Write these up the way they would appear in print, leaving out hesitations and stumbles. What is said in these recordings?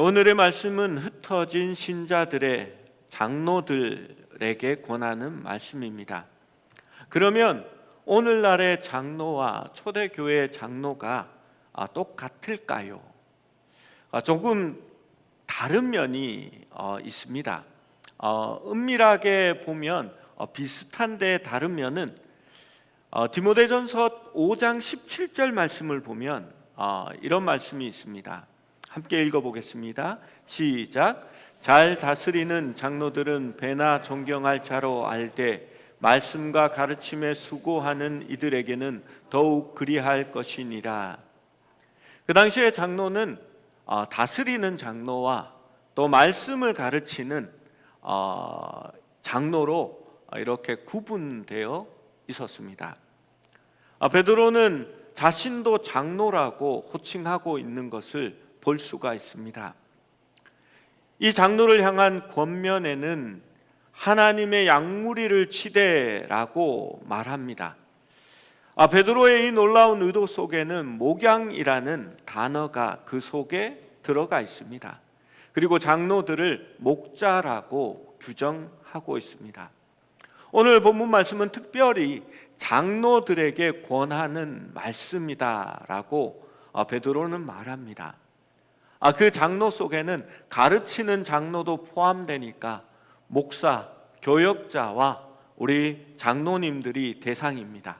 오늘의 말씀은 흩어진 신자들의 장로들에게 권하는 말씀입니다. 그러면 오늘날의 장로와 초대교회 장로가 똑같을까요? 조금 다른 면이 있습니다. 은밀하게 보면 비슷한데 다른 면은 디모데전서 5장 17절 말씀을 보면 이런 말씀이 있습니다. 함께 읽어보겠습니다. 시작. 잘 다스리는 장로들은 배나 존경할 자로 알되 말씀과 가르침에 수고하는 이들에게는 더욱 그리할 것이니라. 그 당시에 장로는 다스리는 장로와 또 말씀을 가르치는 장로로 이렇게 구분되어 있었습니다. 베드로는 자신도 장로라고 호칭하고 있는 것을 볼 수가 있습니다. 이 장로를 향한 권면에는 하나님의 양무리를 치되라고 말합니다. 베드로의 이 놀라운 의도 속에는 목양이라는 단어가 그 속에 들어가 있습니다. 그리고 장로들을 목자라고 규정하고 있습니다. 오늘 본문 말씀은 특별히 장로들에게 권하는 말씀이다라고 베드로는 말합니다. 그 장로 속에는 가르치는 장로도 포함되니까 목사, 교역자와 우리 장로님들이 대상입니다.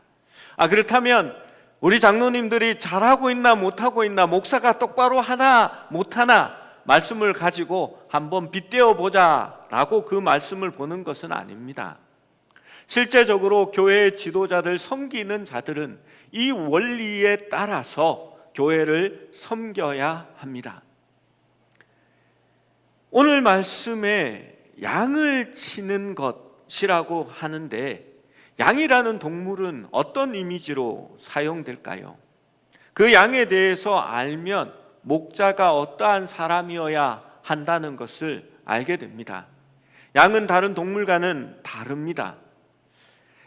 그렇다면 우리 장로님들이 잘하고 있나 못하고 있나, 목사가 똑바로 하나 못하나 말씀을 가지고 한번 빗대어 보자라고 그 말씀을 보는 것은 아닙니다. 실제적으로 교회의 지도자들, 섬기는 자들은 이 원리에 따라서 교회를 섬겨야 합니다. 오늘 말씀에 양을 치는 것이라고 하는데, 양이라는 동물은 어떤 이미지로 사용될까요? 그 양에 대해서 알면 목자가 어떠한 사람이어야 한다는 것을 알게 됩니다. 양은 다른 동물과는 다릅니다.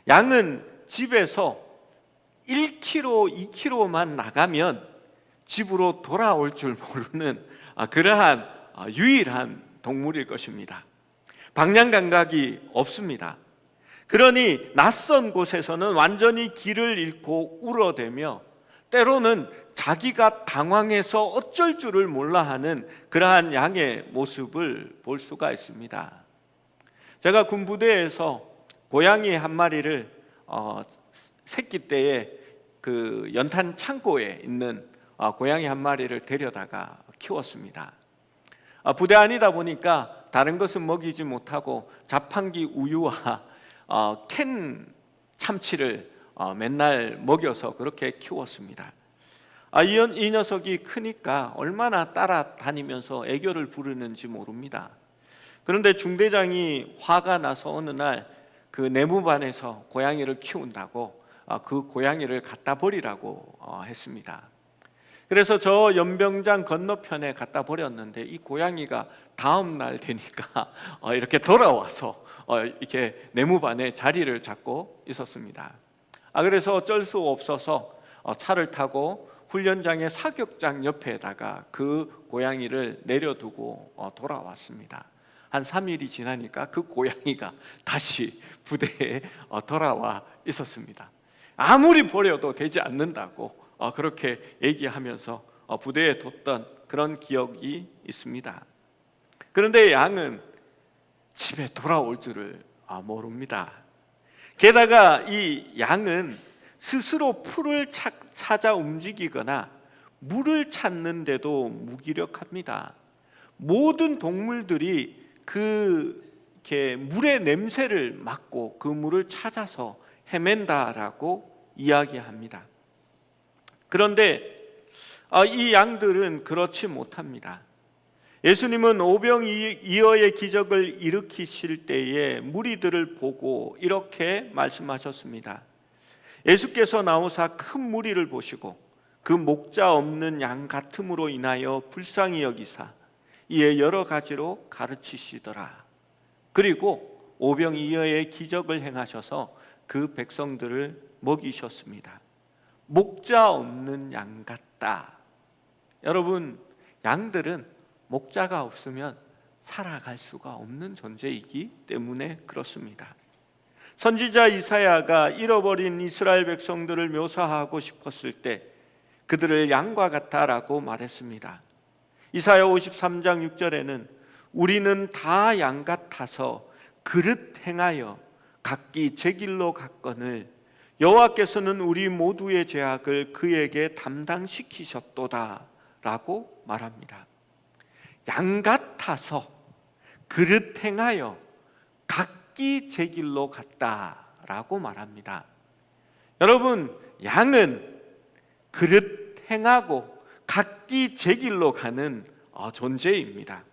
양은 집에서 1km, 2km만 나가면 집으로 돌아올 줄 모르는 그러한 유일한 동물일 것입니다. 방향 감각이 없습니다. 그러니 낯선 곳에서는 완전히 길을 잃고 울어대며 때로는 자기가 당황해서 어쩔 줄을 몰라 하는 그러한 양의 모습을 볼 수가 있습니다. 제가 군부대에서 고양이 한 마리를 새끼 때에 그 연탄 창고에 있는 고양이 한 마리를 데려다가 키웠습니다. 부대 아니다 보니까 다른 것은 먹이지 못하고 자판기 우유와 캔 참치를 맨날 먹여서 그렇게 키웠습니다. 이 녀석이 크니까 얼마나 따라다니면서 애교를 부르는지 모릅니다. 그런데 중대장이 화가 나서 어느 날 그 내무반에서 고양이를 키운다고 그 고양이를 갖다 버리라고 했습니다. 그래서 저 연병장 건너편에 갖다 버렸는데 이 고양이가 다음 날 되니까 이렇게 돌아와서 이렇게 내무반에 자리를 잡고 있었습니다. 그래서 어쩔 수 없어서 차를 타고 훈련장의 사격장 옆에다가 그 고양이를 내려두고 돌아왔습니다. 한 3일이 지나니까 그 고양이가 다시 부대에 돌아와 있었습니다. 아무리 버려도 되지 않는다고 그렇게 얘기하면서 부대에 뒀던 그런 기억이 있습니다. 그런데 양은 집에 돌아올 줄을 모릅니다. 게다가 이 양은 스스로 풀을 찾아 움직이거나 물을 찾는데도 무기력합니다. 모든 동물들이 이렇게 물의 냄새를 맡고 그 물을 찾아서 헤맨다라고 이야기합니다. 그런데 이 양들은 그렇지 못합니다. 예수님은 오병이어의 기적을 일으키실 때에 무리들을 보고 이렇게 말씀하셨습니다. 예수께서 나오사 큰 무리를 보시고 그 목자 없는 양 같음으로 인하여 불쌍히 여기사 이에 여러 가지로 가르치시더라. 그리고 오병이어의 기적을 행하셔서 그 백성들을 먹이셨습니다. 목자 없는 양 같다. 여러분, 양들은 목자가 없으면 살아갈 수가 없는 존재이기 때문에 그렇습니다. 선지자 이사야가 잃어버린 이스라엘 백성들을 묘사하고 싶었을 때 그들을 양과 같다라고 말했습니다. 이사야 53장 6절에는 우리는 다 양 같아서 그릇 행하여 각기 제 길로 갔거늘 여호와께서는 우리 모두의 죄악을 그에게 담당시키셨도다 라고 말합니다. 양 같아서 그릇 행하여 각기 제 길로 갔다라고 말합니다. 여러분, 양은 그릇 행하고 각기 제 길로 가는 존재입니다.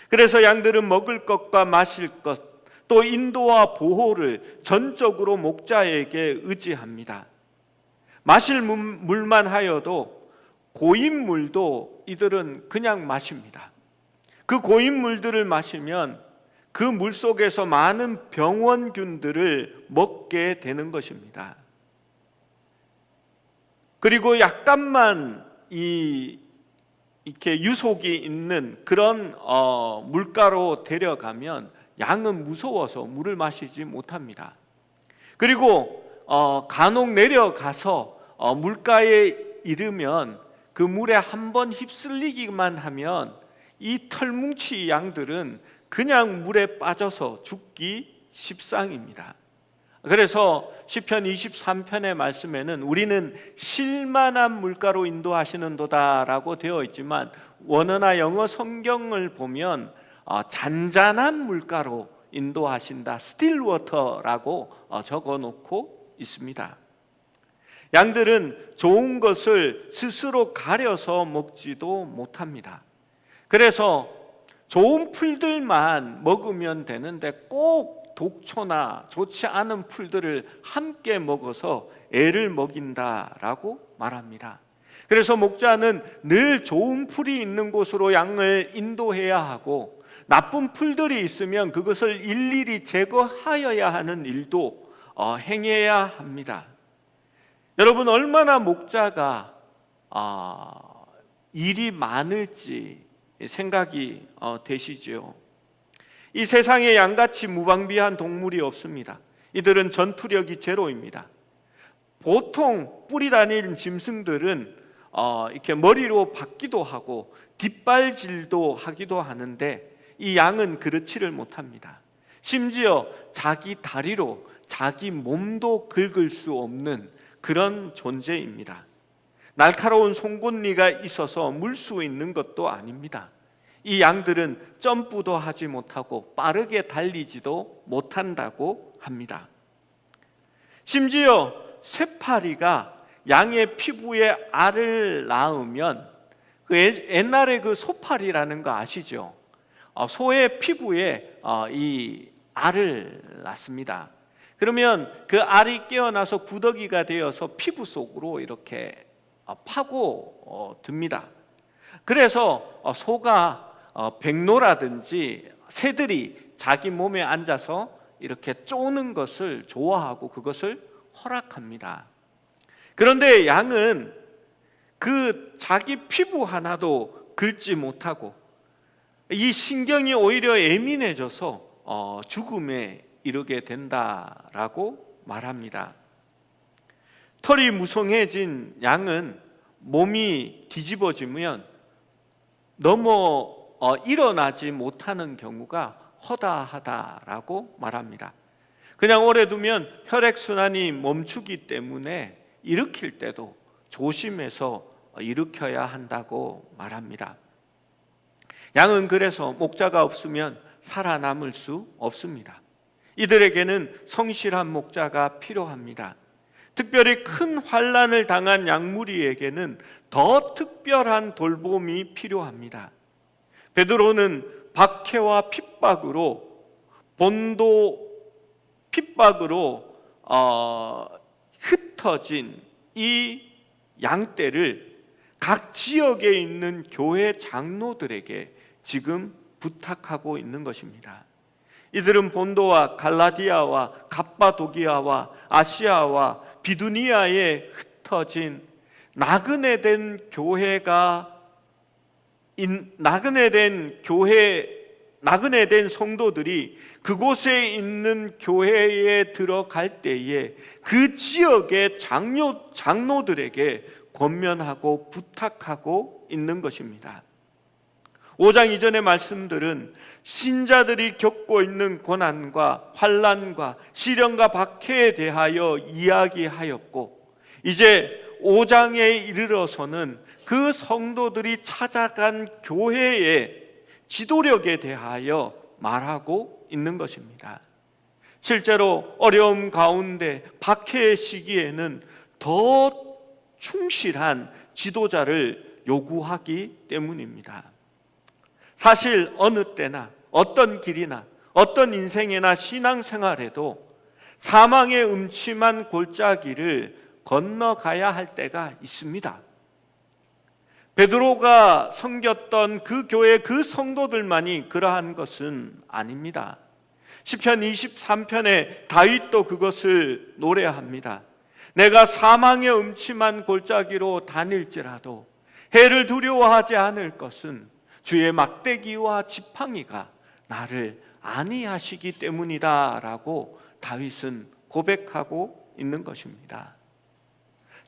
그래서 양들은 먹을 것과 마실 것, 또 인도와 보호를 전적으로 목자에게 의지합니다. 마실 물만 하여도 고인물도 이들은 그냥 마십니다. 그 고인물들을 마시면 그 물 속에서 많은 병원균들을 먹게 되는 것입니다. 그리고 약간만 이렇게 유속이 있는 그런 물가로 데려가면 양은 무서워서 물을 마시지 못합니다. 그리고 간혹 내려가서 물가에 이르면 그 물에 한번 휩쓸리기만 하면 이 털뭉치 양들은 그냥 물에 빠져서 죽기 십상입니다. 그래서 시편 23편의 말씀에는 우리는 실만한 물가로 인도하시는도다라고 되어 있지만 원어나 영어 성경을 보면 잔잔한 물가로 인도하신다, still water라고 적어놓고 있습니다. 양들은 좋은 것을 스스로 가려서 먹지도 못합니다. 그래서 좋은 풀들만 먹으면 되는데 꼭 독초나 좋지 않은 풀들을 함께 먹어서 애를 먹인다라고 말합니다. 그래서 목자는 늘 좋은 풀이 있는 곳으로 양을 인도해야 하고 나쁜 풀들이 있으면 그것을 일일이 제거하여야 하는 일도 행해야 합니다. 여러분, 얼마나 목자가 일이 많을지 생각이 되시죠? 이 세상에 양같이 무방비한 동물이 없습니다. 이들은 전투력이 제로입니다. 보통 뿌리 다니는 짐승들은 이렇게 머리로 받기도 하고 뒷발질도 하기도 하는데 이 양은 그렇지를 못합니다. 심지어 자기 다리로 자기 몸도 긁을 수 없는 그런 존재입니다. 날카로운 송곳니가 있어서 물 수 있는 것도 아닙니다. 이 양들은 점프도 하지 못하고 빠르게 달리지도 못한다고 합니다. 심지어 쇠파리가 양의 피부에 알을 낳으면 옛날에 그 소파리라는 거 아시죠? 소의 피부에 이 알을 낳습니다. 그러면 그 알이 깨어나서 구더기가 되어서 피부 속으로 이렇게 파고 듭니다. 그래서 소가 백로라든지 새들이 자기 몸에 앉아서 이렇게 쪼는 것을 좋아하고 그것을 허락합니다. 그런데 양은 그 자기 피부 하나도 긁지 못하고 이 신경이 오히려 예민해져서 죽음에 이르게 된다라고 말합니다. 털이 무성해진 양은 몸이 뒤집어지면 넘어 일어나지 못하는 경우가 허다하다라고 말합니다. 그냥 오래 두면 혈액순환이 멈추기 때문에 일으킬 때도 조심해서 일으켜야 한다고 말합니다. 양은 그래서 목자가 없으면 살아남을 수 없습니다. 이들에게는 성실한 목자가 필요합니다. 특별히 큰 환난을 당한 양무리에게는 더 특별한 돌봄이 필요합니다. 베드로는 박해와 핍박으로 본도 핍박으로 흩어진 이 양떼를 각 지역에 있는 교회 장로들에게 지금 부탁하고 있는 것입니다. 이들은 본도와 갈라디아와 갑바도기아와 아시아와 비두니아에 흩어진 나그네된 교회가 나그네 된 성도들이 그곳에 있는 교회에 들어갈 때에 그 지역의 장로들에게 권면하고 부탁하고 있는 것입니다. 5장 이전의 말씀들은 신자들이 겪고 있는 고난과 환난과 시련과 박해에 대하여 이야기하였고, 이제 5장에 이르러서는 그 성도들이 찾아간 교회의 지도력에 대하여 말하고 있는 것입니다. 실제로 어려움 가운데 박해의 시기에는 더 충실한 지도자를 요구하기 때문입니다. 사실 어느 때나 어떤 길이나 어떤 인생이나 신앙생활에도 사망의 음침한 골짜기를 건너가야 할 때가 있습니다. 베드로가 섬겼던 그 교회 그 성도들만이 그러한 것은 아닙니다. 시편 23편에 다윗도 그것을 노래합니다. 내가 사망의 음침한 골짜기로 다닐지라도 해를 두려워하지 않을 것은 주의 막대기와 지팡이가 나를 안위하시기 때문이다 라고 다윗은 고백하고 있는 것입니다.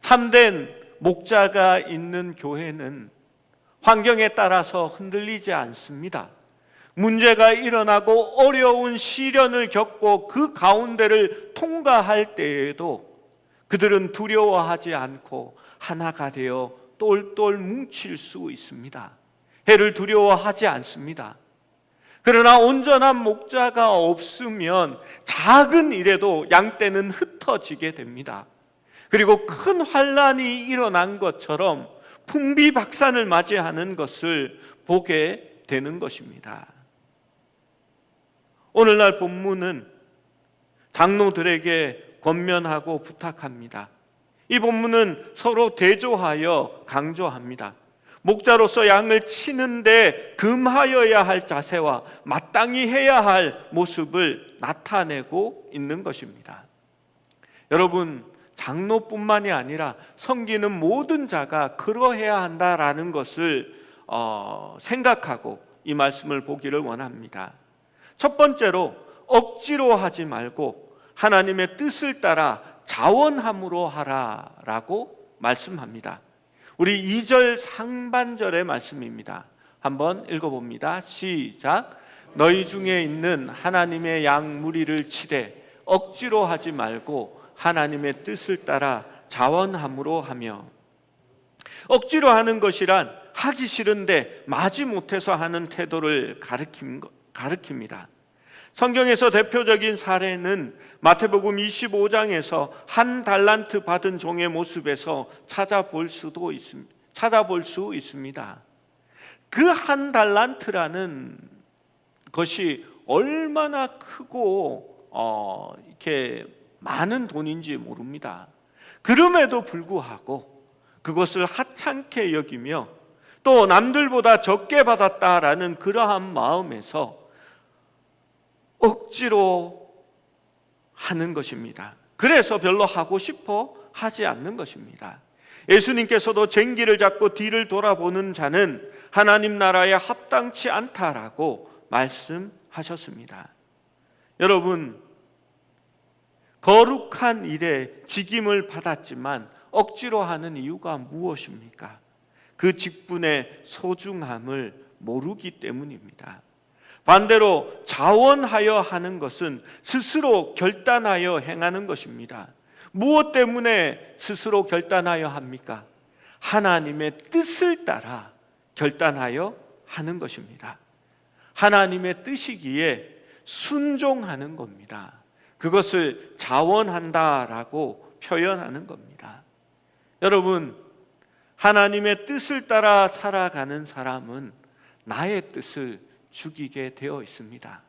참된 목자가 있는 교회는 환경에 따라서 흔들리지 않습니다. 문제가 일어나고 어려운 시련을 겪고 그 가운데를 통과할 때에도 그들은 두려워하지 않고 하나가 되어 똘똘 뭉칠 수 있습니다. 해를 두려워하지 않습니다. 그러나 온전한 목자가 없으면 작은 일에도 양떼는 흩어지게 됩니다. 그리고 큰 환난이 일어난 것처럼 풍비박산을 맞이하는 것을 보게 되는 것입니다. 오늘날 본문은 장로들에게 권면하고 부탁합니다. 이 본문은 서로 대조하여 강조합니다. 목자로서 양을 치는데 금하여야 할 자세와 마땅히 해야 할 모습을 나타내고 있는 것입니다. 여러분, 장로뿐만이 아니라 섬기는 모든 자가 그러해야 한다라는 것을 생각하고 이 말씀을 보기를 원합니다. 첫 번째로 억지로 하지 말고 하나님의 뜻을 따라 자원함으로 하라라고 말씀합니다. 우리 2절 상반절의 말씀입니다. 한번 읽어봅니다. 시작. 너희 중에 있는 하나님의 양 무리를 치되 억지로 하지 말고 하나님의 뜻을 따라 자원함으로 하며. 억지로 하는 것이란 하기 싫은데 마지못해서 하는 태도를 가리킵니다. 성경에서 대표적인 사례는 마태복음 25장에서 한 달란트 받은 종의 모습에서 찾아볼 수 있습니다. 그 한 달란트라는 것이 얼마나 크고 이렇게 많은 돈인지 모릅니다. 그럼에도 불구하고 그것을 하찮게 여기며 또 남들보다 적게 받았다라는 그러한 마음에서 억지로 하는 것입니다. 그래서 별로 하고 싶어 하지 않는 것입니다. 예수님께서도 쟁기를 잡고 뒤를 돌아보는 자는 하나님 나라에 합당치 않다라고 말씀하셨습니다. 여러분, 거룩한 일에 직임을 받았지만 억지로 하는 이유가 무엇입니까? 그 직분의 소중함을 모르기 때문입니다. 반대로 자원하여 하는 것은 스스로 결단하여 행하는 것입니다. 무엇 때문에 스스로 결단하여 합니까? 하나님의 뜻을 따라 결단하여 하는 것입니다. 하나님의 뜻이기에 순종하는 겁니다. 그것을 자원한다라고 표현하는 겁니다. 여러분, 하나님의 뜻을 따라 살아가는 사람은 나의 뜻을 죽이게 되어 있습니다.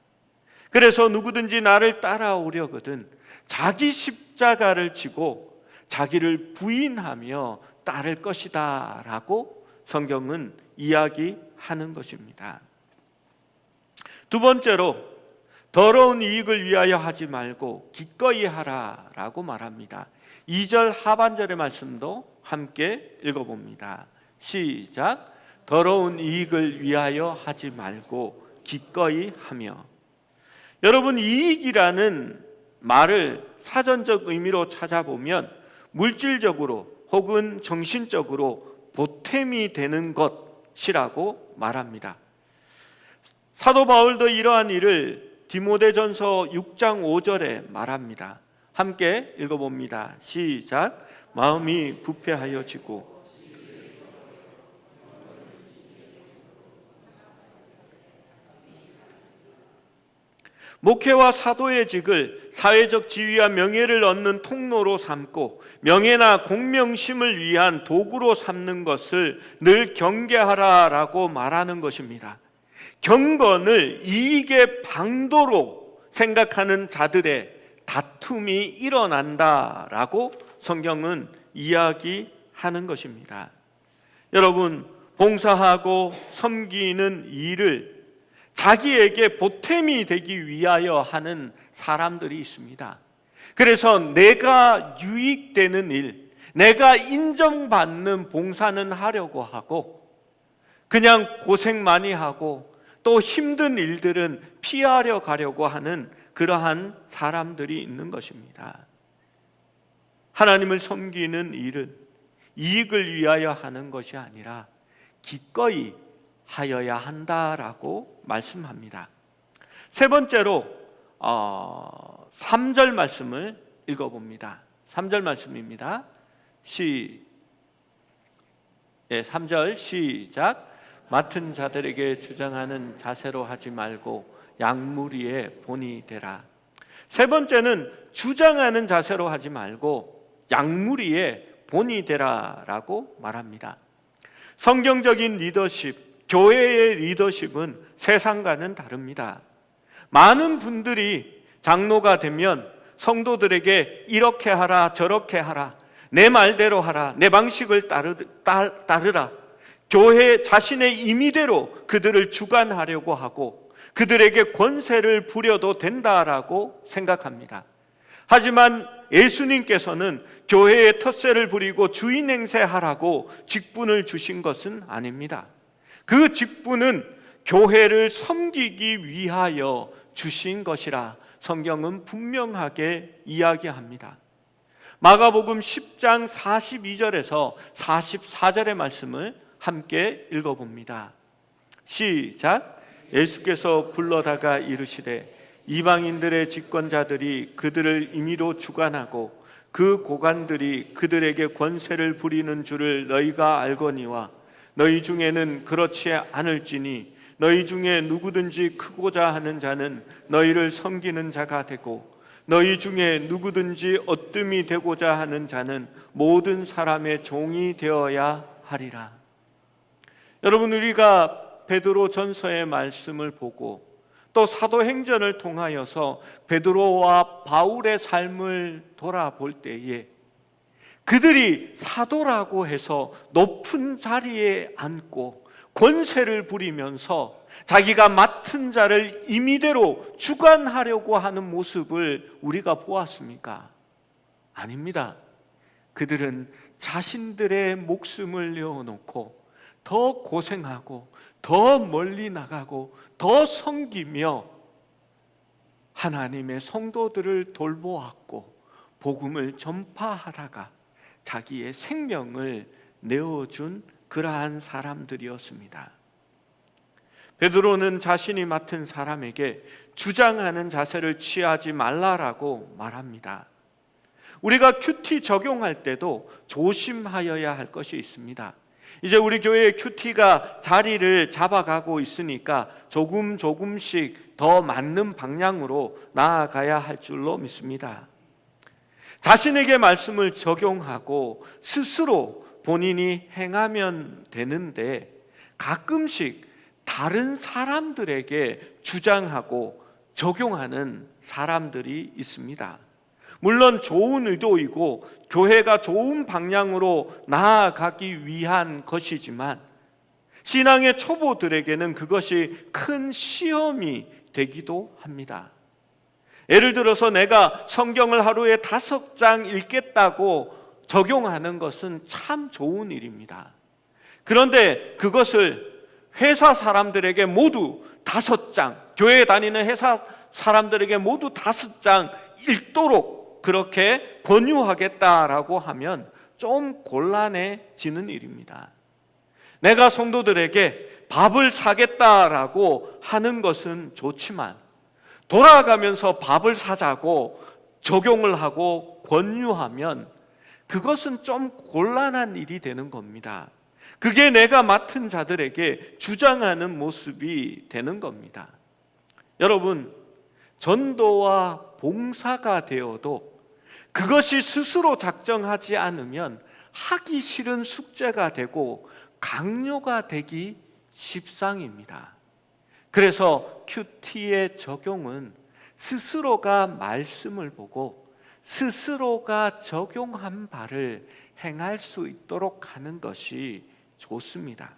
그래서 누구든지 나를 따라오려거든 자기 십자가를 지고 자기를 부인하며 따를 것이다 라고 성경은 이야기하는 것입니다. 두 번째로 더러운 이익을 위하여 하지 말고 기꺼이 하라 라고 말합니다. 2절 하반절의 말씀도 함께 읽어봅니다. 시작. 더러운 이익을 위하여 하지 말고 기꺼이 하며. 여러분, 이익이라는 말을 사전적 의미로 찾아보면 물질적으로 혹은 정신적으로 보탬이 되는 것이라고 말합니다. 사도 바울도 이러한 일을 디모데전서 6장 5절에 말합니다. 함께 읽어봅니다. 시작. 마음이 부패하여지고 목회와 사도의 직을 사회적 지위와 명예를 얻는 통로로 삼고 명예나 공명심을 위한 도구로 삼는 것을 늘 경계하라라고 말하는 것입니다. 경건을 이익의 방도로 생각하는 자들의 다툼이 일어난다라고 성경은 이야기하는 것입니다. 여러분, 봉사하고 섬기는 일을 자기에게 보탬이 되기 위하여 하는 사람들이 있습니다. 그래서 내가 유익되는 일, 내가 인정받는 봉사는 하려고 하고 그냥 고생 많이 하고 또 힘든 일들은 피하려 가려고 하는 그러한 사람들이 있는 것입니다. 하나님을 섬기는 일은 이익을 위하여 하는 것이 아니라 기꺼이 하여야 한다라고 말씀합니다. 세 번째로 3절 말씀을 읽어봅니다. 3절 말씀입니다. 3절 시작. 맡은 자들에게 주장하는 자세로 하지 말고 양무리의 본이 되라. 세 번째는 주장하는 자세로 하지 말고 양무리의 본이 되라라고 말합니다. 성경적인 리더십, 교회의 리더십은 세상과는 다릅니다. 많은 분들이 장로가 되면 성도들에게 이렇게 하라 저렇게 하라, 내 말대로 하라, 내 방식을 따르라, 교회 자신의 임의대로 그들을 주관하려고 하고 그들에게 권세를 부려도 된다라고 생각합니다. 하지만 예수님께서는 교회에 텃세를 부리고 주인 행세하라고 직분을 주신 것은 아닙니다. 그 직분은 교회를 섬기기 위하여 주신 것이라 성경은 분명하게 이야기합니다. 마가복음 10장 42절에서 44절의 말씀을 함께 읽어봅니다. 시작. 예수께서 불러다가 이르시되 이방인들의 집권자들이 그들을 임의로 주관하고 그 고관들이 그들에게 권세를 부리는 줄을 너희가 알거니와 너희 중에는 그렇지 않을지니 너희 중에 누구든지 크고자 하는 자는 너희를 섬기는 자가 되고 너희 중에 누구든지 어뜸이 되고자 하는 자는 모든 사람의 종이 되어야 하리라. 여러분, 우리가 베드로 전서의 말씀을 보고 또 사도행전을 통하여서 베드로와 바울의 삶을 돌아볼 때에 그들이 사도라고 해서 높은 자리에 앉고 권세를 부리면서 자기가 맡은 자를 임의대로 주관하려고 하는 모습을 우리가 보았습니까? 아닙니다. 그들은 자신들의 목숨을 내어놓고 더 고생하고 더 멀리 나가고 더 섬기며 하나님의 성도들을 돌보았고 복음을 전파하다가 자기의 생명을 내어준 그러한 사람들이었습니다. 베드로는 자신이 맡은 사람에게 주장하는 자세를 취하지 말라라고 말합니다. 우리가 큐티 적용할 때도 조심하여야 할 것이 있습니다. 이제 우리 교회의 큐티가 자리를 잡아가고 있으니까 조금씩 더 맞는 방향으로 나아가야 할 줄로 믿습니다. 자신에게 말씀을 적용하고 스스로 본인이 행하면 되는데 가끔씩 다른 사람들에게 주장하고 적용하는 사람들이 있습니다. 물론 좋은 의도이고 교회가 좋은 방향으로 나아가기 위한 것이지만 신앙의 초보들에게는 그것이 큰 시험이 되기도 합니다. 예를 들어서 내가 성경을 하루에 5장 읽겠다고 적용하는 것은 참 좋은 일입니다. 그런데 그것을 회사 사람들에게 모두 5장, 교회에 다니는 회사 사람들에게 모두 5장 읽도록 그렇게 권유하겠다라고 하면 좀 곤란해지는 일입니다. 내가 성도들에게 밥을 사겠다라고 하는 것은 좋지만 돌아가면서 밥을 사자고 적용을 하고 권유하면 그것은 좀 곤란한 일이 되는 겁니다. 그게 내가 맡은 자들에게 주장하는 모습이 되는 겁니다. 여러분, 전도와 봉사가 되어도 그것이 스스로 작정하지 않으면 하기 싫은 숙제가 되고 강요가 되기 십상입니다. 그래서 큐티의 적용은 스스로가 말씀을 보고 스스로가 적용한 바를 행할 수 있도록 하는 것이 좋습니다.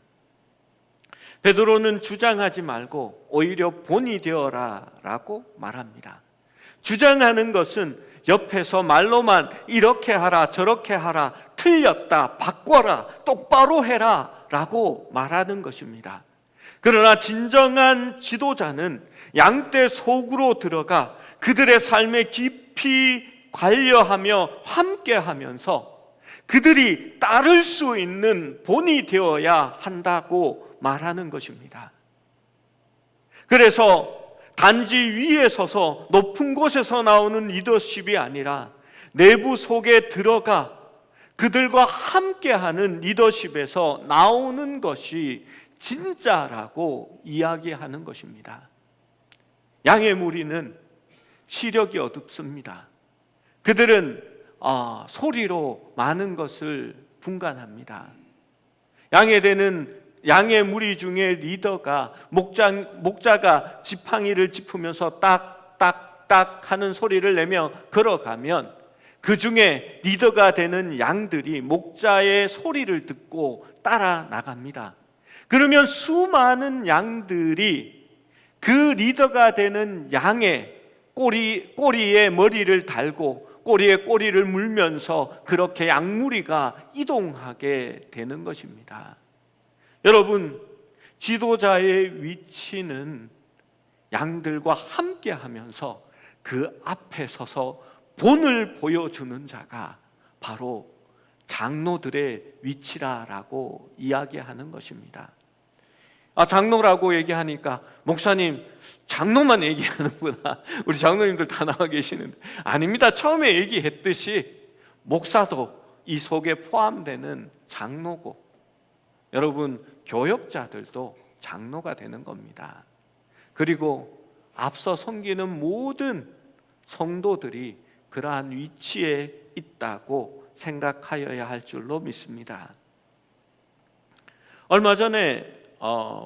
베드로는 주장하지 말고 오히려 본이 되어라 라고 말합니다. 주장하는 것은 옆에서 말로만 이렇게 하라 저렇게 하라, 틀렸다 바꿔라 똑바로 해라 라고 말하는 것입니다. 그러나 진정한 지도자는 양떼 속으로 들어가 그들의 삶에 깊이 관여하며 함께하면서 그들이 따를 수 있는 본이 되어야 한다고 말하는 것입니다. 그래서 단지 위에 서서 높은 곳에서 나오는 리더십이 아니라 내부 속에 들어가 그들과 함께하는 리더십에서 나오는 것이 진짜라고 이야기하는 것입니다. 양의 무리는 시력이 어둡습니다. 그들은 소리로 많은 것을 분간합니다. 양의 무리 중에 리더가 목자가 지팡이를 짚으면서 딱딱딱 하는 소리를 내며 걸어가면 그 중에 리더가 되는 양들이 목자의 소리를 듣고 따라 나갑니다. 그러면 수많은 양들이 그 리더가 되는 양의 꼬리에 머리를 달고 꼬리에 꼬리를 물면서 그렇게 양무리가 이동하게 되는 것입니다. 여러분, 지도자의 위치는 양들과 함께 하면서 그 앞에 서서 본을 보여주는 자가 바로 장로들의 위치라고 이야기하는 것입니다. 장로라고 얘기하니까 목사님 장로만 얘기하는구나, 우리 장로님들 다 나와 계시는데 아닙니다. 처음에 얘기했듯이 목사도 이 속에 포함되는 장로고 여러분 교역자들도 장로가 되는 겁니다. 그리고 앞서 섬기는 모든 성도들이 그러한 위치에 있다고 생각하여야 할 줄로 믿습니다. 얼마 전에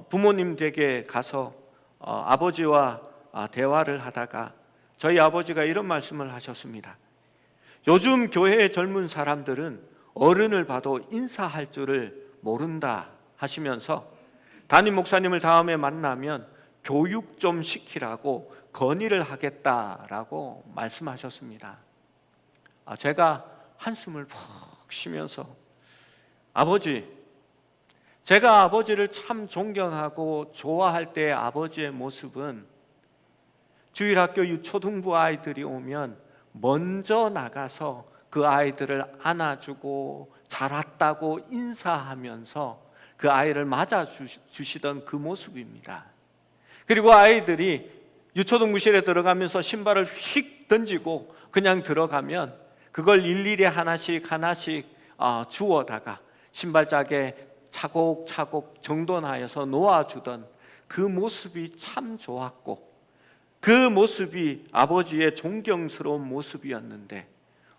부모님 댁에 가서 아버지와 대화를 하다가 저희 아버지가 이런 말씀을 하셨습니다. 요즘 교회의 젊은 사람들은 어른을 봐도 인사할 줄을 모른다 하시면서 담임 목사님을 다음에 만나면 교육 좀 시키라고 건의를 하겠다라고 말씀하셨습니다. 제가 한숨을 푹 쉬면서 아버지, 제가 아버지를 참 존경하고 좋아할 때의 아버지의 모습은 주일학교 유초등부 아이들이 오면 먼저 나가서 그 아이들을 안아주고 잘 왔다고 인사하면서 그 아이를 맞아주시던 그 모습입니다. 그리고 아이들이 유초등부실에 들어가면서 신발을 휙 던지고 그냥 들어가면 그걸 일일이 하나씩 주워다가 신발장에 차곡차곡 정돈하여서 놓아주던 그 모습이 참 좋았고 그 모습이 아버지의 존경스러운 모습이었는데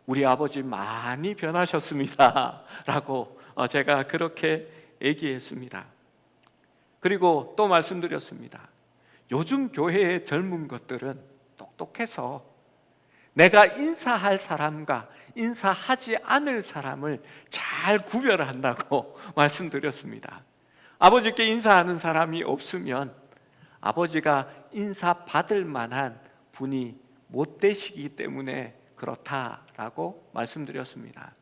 우리 아버지 많이 변하셨습니다 라고 제가 그렇게 얘기했습니다. 그리고 또 말씀드렸습니다. 요즘 교회의 젊은 것들은 똑똑해서 내가 인사할 사람과 인사하지 않을 사람을 잘 구별한다고 말씀드렸습니다. 아버지께 인사하는 사람이 없으면 아버지가 인사받을 만한 분이 못 되시기 때문에 그렇다라고 말씀드렸습니다.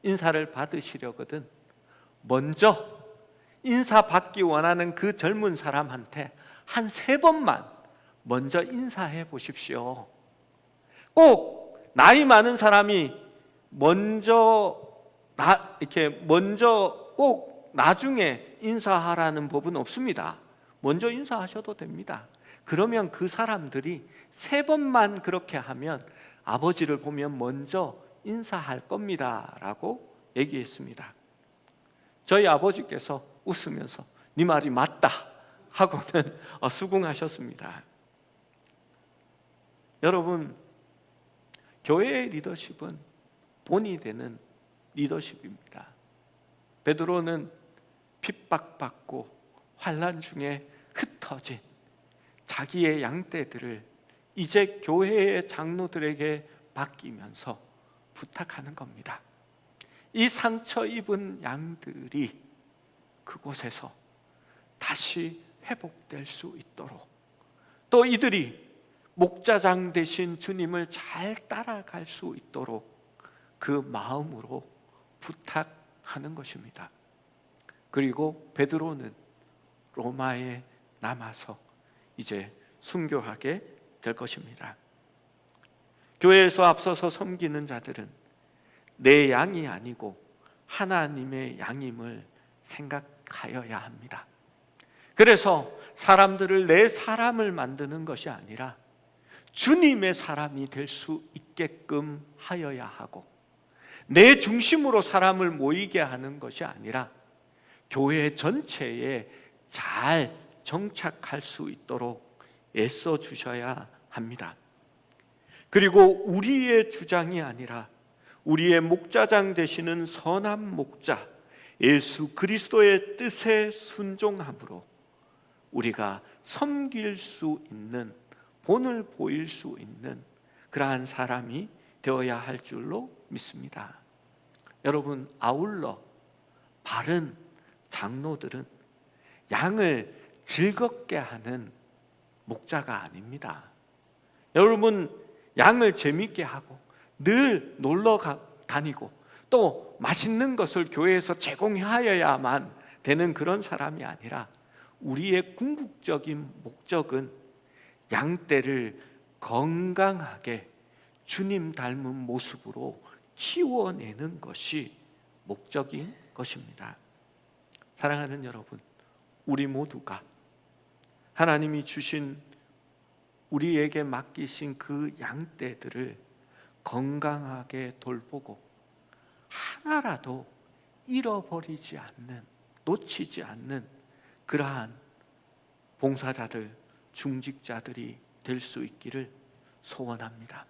인사를 받으시려거든 먼저 인사받기 원하는 그 젊은 사람한테 한 3번만 먼저 인사해 보십시오. 꼭 나이 많은 사람이 먼저 꼭 나중에 인사하라는 법은 없습니다. 먼저 인사하셔도 됩니다. 그러면 그 사람들이 3번만 그렇게 하면 아버지를 보면 먼저 인사할 겁니다 라고 얘기했습니다. 저희 아버지께서 웃으면서 네 말이 맞다 하고는 수긍하셨습니다. 여러분, 교회의 리더십은 본이 되는 리더십입니다. 베드로는 핍박받고 환난 중에 흩어진 자기의 양떼들을 이제 교회의 장로들에게 맡기면서 부탁하는 겁니다. 이 상처 입은 양들이 그곳에서 다시 회복될 수 있도록, 또 이들이 목자장 되신 주님을 잘 따라갈 수 있도록 그 마음으로 부탁하는 것입니다. 그리고 베드로는 로마에 남아서 이제 순교하게 될 것입니다. 교회에서 앞서서 섬기는 자들은 내 양이 아니고 하나님의 양임을 생각하여야 합니다. 그래서 사람들을 내 사람을 만드는 것이 아니라 주님의 사람이 될 수 있게끔 하여야 하고, 내 중심으로 사람을 모이게 하는 것이 아니라 교회 전체에 잘 정착할 수 있도록 애써 주셔야 합니다. 그리고 우리의 주장이 아니라 우리의 목자장 되시는 선한 목자 예수 그리스도의 뜻에 순종함으로 우리가 섬길 수 있는, 본을 보일 수 있는 그러한 사람이 되어야 할 줄로 믿습니다. 여러분, 아울러 바른 장로들은 양을 즐겁게 하는 목자가 아닙니다. 여러분, 양을 재밌게 하고 늘 놀러 다니고 또 맛있는 것을 교회에서 제공하여야만 되는 그런 사람이 아니라 우리의 궁극적인 목적은 양떼를 건강하게 주님 닮은 모습으로 키워내는 것이 목적인 것입니다. 사랑하는 여러분, 우리 모두가 하나님이 주신, 우리에게 맡기신 그 양떼들을 건강하게 돌보고 하나라도 잃어버리지 않는, 놓치지 않는 그러한 봉사자들, 중직자들이 될 수 있기를 소원합니다.